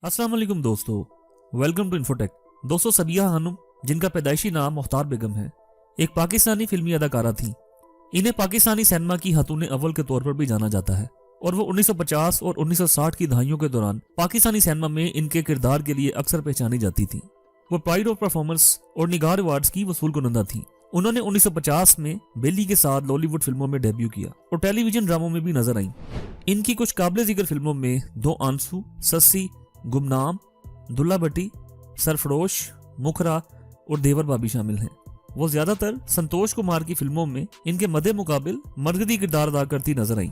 अस्सलाम वालेकुम दोस्तों, वेलकम टू इन्फोटेक। दोस्तों, सबिया खानम, जिनका पैदाइशी नाम मुख्तार बेगम है, एक पाकिस्तानी फिल्मी अदाकारा थी। इन्हें पाकिस्तानी सिनेमा की खातून अव्वल के तौर पर भी जाना जाता है और वो 1950 और 1960 की दहाइयों के दौरान पाकिस्तानी सिनेमा में इनके किरदार के लिए अक्सर पहचानी जाती थी। वो प्राइड ऑफ परफॉर्मेंस और निगार अवार्ड्स की वसूल कुनंदा थी। उन्होंने 1950 में बेली के साथ लॉलीवुड फिल्मों में डेब्यू किया और टेलीविजन ड्रामों में भी नजर आई। इनकी कुछ काबिल जिक्र फिल्मों में दो आंसू, सस्सी, गुमनाम, दुल्ला भट्टी, सरफरोश, मुखरा और देवर भाभी शामिल हैं। वो ज्यादातर संतोष कुमार की फिल्मों में इनके मदे मुकाबिल मरकजी किरदार अदा करती नजर आई।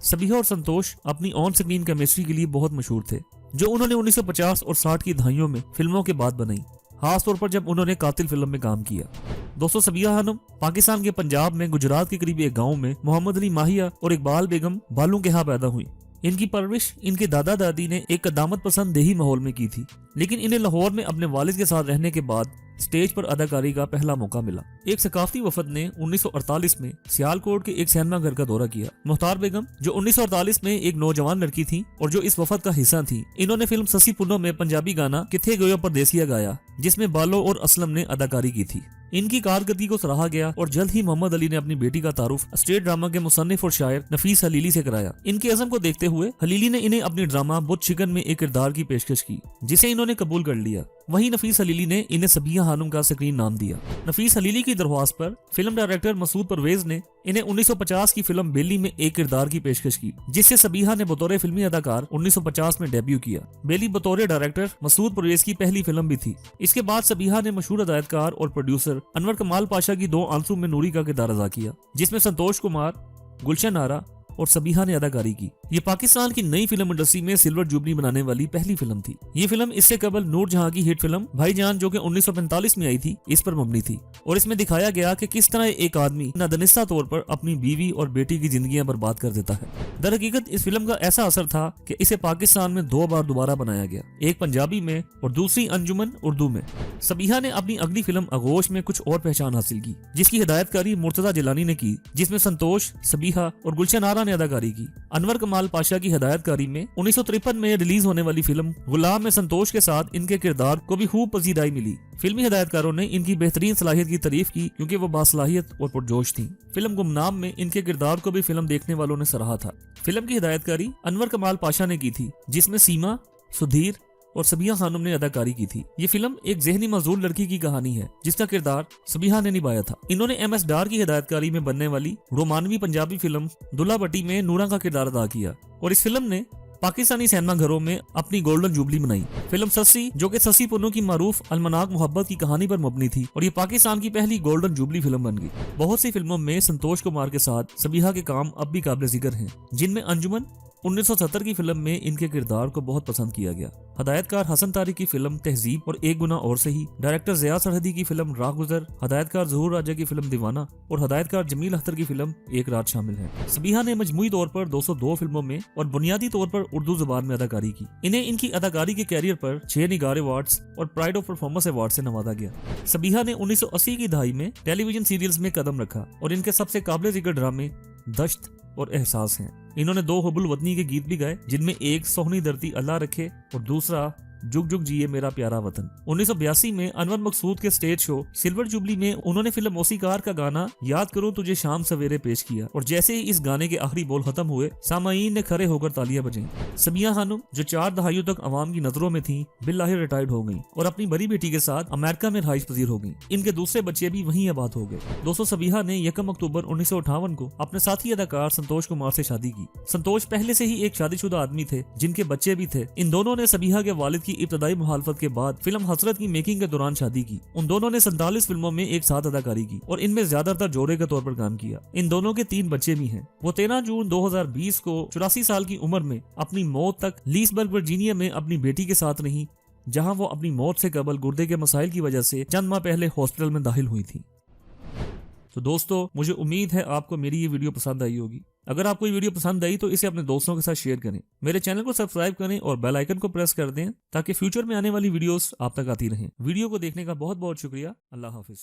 सबिहा और संतोष अपनी ऑन स्क्रीन केमिस्ट्री के लिए बहुत मशहूर थे, जो उन्होंने 1950 और 60 की दहाइयों में फिल्मों के बाद बनाई, खासतौर पर जब उन्होंने कातिल फिल्म में काम किया। दोस्तों, सबिहा खानम पाकिस्तान के पंजाब में गुजरात के करीब एक गांव में मोहम्मद अली माहिया और इकबाल बेगम बालू के यहाँ पैदा हुई। इनकी परवरिश इनके दादा दादी ने एक कदामत पसंद देही माहौल में की थी, लेकिन इन्हें लाहौर में अपने वालिद के साथ रहने के बाद स्टेज पर अदाकारी का पहला मौका मिला। एक सकाफती वफद ने 1948 में सियालकोट के एक सिनेमा घर का दौरा किया। मुख्तार बेगम, जो 1948 में एक नौजवान लड़की थी और जो इस वफद का हिस्सा थी, इन्होंने फिल्म ससी पुन्नो में पंजाबी गाना किथे गयो परदेसिया गाया, जिसमें बालो और असलम ने अदाकारी की थी। इनकी कारकर्दगी को सराहा गया और जल्द ही मोहम्मद अली ने अपनी बेटी का तारुफ स्टेट ड्रामा के मुसन्निफ और शायर नफीस हलीली से कराया। इनके अज़म को देखते हुए हलीली ने इन्हें अपनी ड्रामा बुत चिकन में एक किरदार की पेशकश की, जिसे इन्होंने कबूल कर लिया। वहीं नफीस हलीली ने इन्हें सबिया खानम का स्क्रीन नाम दिया। नफीस हलीली की दरख्वास्त पर फिल्म डायरेक्टर मसूद परवेज ने इन्हें 1950 की फिल्म बेली में एक किरदार की पेशकश की, जिससे सबिहा ने बतौर फिल्मी अदाकार 1950 में डेब्यू किया। बेली बतौर डायरेक्टर मसूद परवेज की पहली फिल्म भी थी। इसके बाद सबिहा ने मशहूर हदायतकार और प्रोड्यूसर अनवर कमाल पाशा की दो आंसू में नूरी का किरदार अदा किया, जिसमें संतोष कुमार, गुलशन आरा और सबिहा ने अदाकारी की। ये पाकिस्तान की नई फिल्म इंडस्ट्री में सिल्वर जुबली बनाने वाली पहली फिल्म थी। ये फिल्म इससे कबल नूर जहां की हिट फिल्म भाईजान, जो कि 1945 में आई थी, इस पर मबनी थी और इसमें दिखाया गया कि किस तरह एक आदमी नादनिस्ता तौर पर अपनी बीवी और बेटी की जिंदगियां बर्बाद कर देता है। दर हकीकत इस फिल्म का ऐसा असर था कि इसे पाकिस्तान में दो बार दोबारा बनाया गया, एक पंजाबी में और दूसरी अंजुमन उर्दू में। सबिहा ने अपनी अगली फिल्म आगोश में कुछ और पहचान हासिल की, जिसकी हिदायतकारी मुर्तजा जिलानी ने की, जिसमें संतोष, सबिहा और गुलशन आरा ने अदाकारी की। अनवर कमाल पाशा की हिदायतकारी में 1953 में रिलीज होने वाली फिल्म गुलाम में संतोष के साथ इनके किरदार को भी खूब पजीराई मिली। फिल्मी हिदायतकारों ने इनकी बेहतरीन सलाहियत की तारीफ की, क्योंकि वो बासलाहियत और पुरजोश थी। फिल्म गुमनाम में इनके किरदार को भी फिल्म देखने वालों ने सराहा था। फिल्म की हिदायतकारी अनवर कमाल पाशा ने की थी, जिसमें सीमा, सुधीर और सबिया खानम ने अदाकारी की थी। ये फिल्म एक जहनी मजदूर लड़की की कहानी है, जिसका किरदार सबिहा ने निभाया था। इन्होंने MS डार की हिदायतकारी में बनने वाली रोमानवी पंजाबी फिल्म दुल्ला भट्टी में नूरा का किरदार अदा किया और इस फिल्म ने पाकिस्तानी सिनेमा घरों में अपनी गोल्डन जुबली मनाई। फिल्म सस्सी, जो कि ससी पुन्नो की मारूफ अलमनाक मोहब्बत की कहानी पर मबनी थी, और ये पाकिस्तान की पहली गोल्डन जुबली फिल्म बन गई। बहुत सी फिल्मों में संतोष कुमार के साथ सबिहा के काम अब भी काबिल जिक्र हैं, जिनमें अंजुमन 1970 की फिल्म में इनके किरदार को बहुत पसंद किया गया। हदायतकार हसन तारिक की फिल्म तहजीब और एक गुना और सही, डायरेक्टर ज़िया सरहदी की फिल्म राह गुजर, हदायतकार ज़हूर राजा की फिल्म दीवाना और हदायतकार जमील अख्तर की फिल्म एक रात शामिल है। सबिहा ने मजमूई तौर पर 202 फिल्मों में और बुनियादी तौर पर उर्दू जुबान में अदाकारी की। इन्हें इनकी अदाकारी के कैरियर पर 6 निगार अवार्ड्स और प्राइड ऑफ परफॉर्मेंस अवार्ड से नवाजा गया। सबिहा ने 1980 की दहाई में टेलीविजन सीरियल्स में कदम रखा और इनके सबसे काबिल जिक्र ड्रामे दश्त और एहसास हैं। इन्होंने 2 हुबुल वतनी के गीत भी गाए, जिनमें एक सोहनी धरती अल्लाह रखे और दूसरा जुग जुग जिए मेरा प्यारा वतन। 1982 में अनवर मकसूद के स्टेज शो सिल्वर जुबली में उन्होंने फिल्म मौसीकार का गाना याद करो तुझे शाम सवेरे पेश किया और जैसे ही इस गाने के आखिरी बोल खत्म हुए, सामाईन ने खड़े होकर तालियां बजाईं। सबिया खानम, जो 4 दहाइयों तक अवाम की नजरों में थी, बिल्लाहिर रिटायर्ड हो गई और अपनी बड़ी बेटी के साथ अमेरिका में रहाइश पजीर हो गई। इनके दूसरे बच्चे भी वहीं आबाद हो गए। दोस्तों, सबिहा ने 1 अक्टूबर 1958 को अपने साथी अदाकार संतोष कुमार से शादी की। संतोष पहले से ही एक शादीशुदा आदमी थे, जिनके बच्चे भी थे। इन दोनों ने सबिहा के वालिद की इब्तदाई मुखालफत के बाद फिल्म हसरत की मेकिंग के दौरान शादी की। उन दोनों ने 47 फिल्मों में एक साथ अदाकारी की और इनमें ज्यादातर जोड़े के तौर पर काम किया। इन दोनों के 3 बच्चे भी हैं। वो 13 जून 2020 को 84 साल की उम्र में अपनी मौत तक लीसबर्ग वर्जीनिया में अपनी बेटी के साथ रही, जहां वो अपनी मौत से कबल गुर्दे के मसाइल की वजह से चंद माह पहले हॉस्पिटल में दाखिल हुई थी। तो दोस्तों, मुझे उम्मीद है आपको मेरी ये वीडियो पसंद आई होगी। अगर आपको ये वीडियो पसंद आई तो इसे अपने दोस्तों के साथ शेयर करें। मेरे चैनल को सब्सक्राइब करें और बेल आइकन को प्रेस कर दें, ताकि फ्यूचर में आने वाली वीडियोस आप तक आती रहें। वीडियो को देखने का बहुत बहुत शुक्रिया। अल्लाह हाफिज।